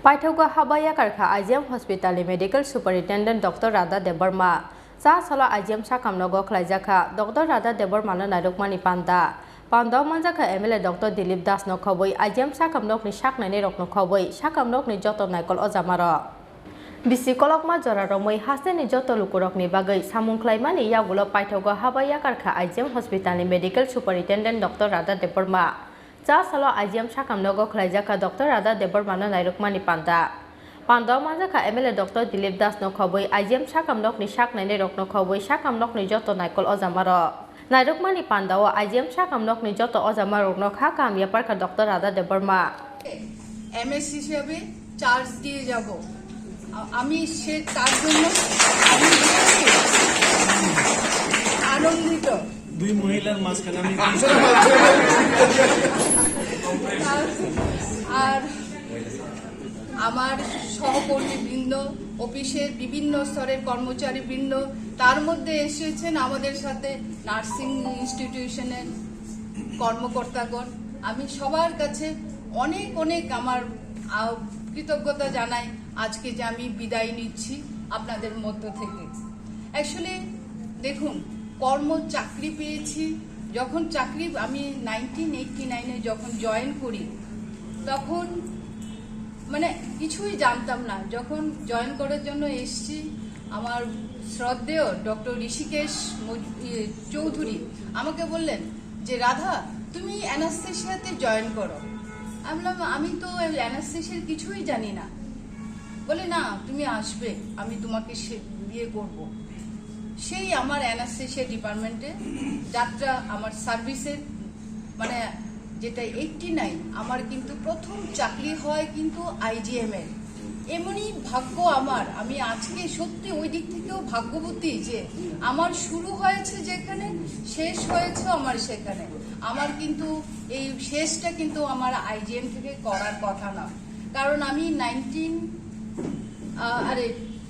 Paithago Haba Yakarkha IGM Hostpitalni Medical Superintendent Dr. Radha Debbarma Chasalo IGM Sakamnogo Khlaijaka Dr. Radha Debbarma Nairukmani Panda Panda Manjaka MLA Dr. Dilip Das no khoboi IGM Sakamnokni saknaini rok no khoboi Sakamnokni joto naikol ojamaro Bisi kolokma joraromoi hasteni joto lukurokni bagai samung khlaimani yagulo Paithago Haba Yakarkha IGM Hostpitalni Medical Superintendent Dr. Radha Debbarma Chasalo IGM Sakamnogo Khlaijaka Dr. Radha Debbarma Nairukmani Panda Manjaka MLA Dr. Dilip Das no khoboi IGM Sakamnokni saknaini rok no khoboi Sakamnokni joto naikol ojamaro Nairukmani Panda o IGM Sakamnokni joto ojamaro no khakam Yakarkha Dr. Radha Debbarma MS হিসেবে charge দিয়ে যাব আমি সে তার জন্য আমি আনন্দিত দুই মহিলার মাঝখানে আমি আর আমার সহকর্মীবৃন্দ অফিসের বিভিন্ন স্তরের কর্মচারীবৃন্দ তার মধ্যে এসেছেন আমাদের সাথে নার্সিং ইনস্টিটিউশনের কর্মকর্তাগণ আমি সবার কাছে অনেক অনেক আমার কৃতজ্ঞতা জানাই আজকে যে আমি বিদায় নিচ্ছি আপনাদের মধ্য থেকে অ্যাকচুয়ালি দেখুন চাকরি পেয়েছি যখন চাকরি আমি 1989 এ যখন জয়েন করি তখন মানে কিছুই জানতাম না যখন জয়েন করার জন্য এসেছি আমার শ্রদ্ধেয় ডক্টর ঋষিকেশ চৌধুরী আমাকে বললেন যে রাধা তুমি অ্যানাস্থেসিয়াতে জয়েন করো আমি তো অ্যানাস্থেসিয়ার কিছুই জানি না বলে না তুমি আসবে আমি তোমাকে বিয়ে করব সেই আমার অ্যানাস্থেসিয়া ডিপার্টমেন্টে যাত্রা আমার সার্ভিসের মানে যেটা 89 আমার কিন্তু প্রথম চাকরি হয় কিন্তু IGM এর এমনই ভাগ্য আমার আমি আজকে সত্যি ওই দিক থেকেও ভাগ্যবতী যে আমার শুরু হয়েছে যেখানে শেষ হয়েছে আমার সেখানে আমার কিন্তু এই শেষটা কিন্তু আমার IGM থেকে করার কথা না কারণ আমি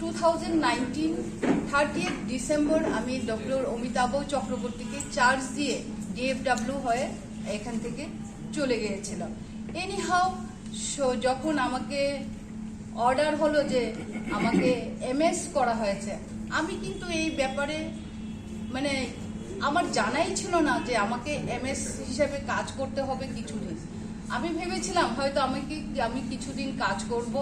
2019 30 ডিসেম্বর আমি ডক্টর অমিতাভ চক্রবর্তীকে চার্জ দিয়ে DFW হয়ে এখান থেকে চলে গিয়েছিলাম এনিহাউ যখন আমাকে অর্ডার হলো যে আমাকে MS করা হয়েছে আমি কিন্তু এই ব্যাপারে মানে আমার জানাই ছিল না যে আমাকে MS হিসেবে কাজ করতে হবে কিছুদিন আমি ভেবেছিলাম হয়তো আমি কিছুদিন কাজ করব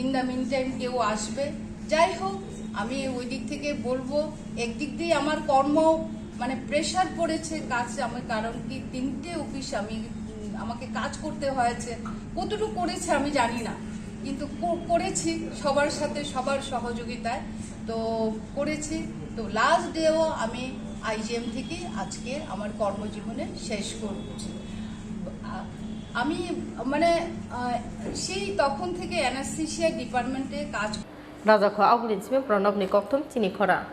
ইন দ্য মিন টাইম কেউ আসবে যাই হোক আমি ওই দিক থেকে বলবো একদিক দিয়ে আমার কর্ম মানে প্রেসার পড়েছে কাজ আমার কারণ কি 3টে অফিস আমাকে কাজ করতে হয়েছে কতটুকু করেছে আমি জানি না কিন্তু করেছি সবার সাথে সবার সহযোগিতায় তো করেছি তো লাস্ট ডেও আমি IGM থেকে আজকে আমার কর্মজীবনে শেষ করছি আমি মানে সেই তখন থেকে অ্যানাস্থেসিয়া ডিপার্টমেন্টে কাজ Radha Khorang Chini Khorang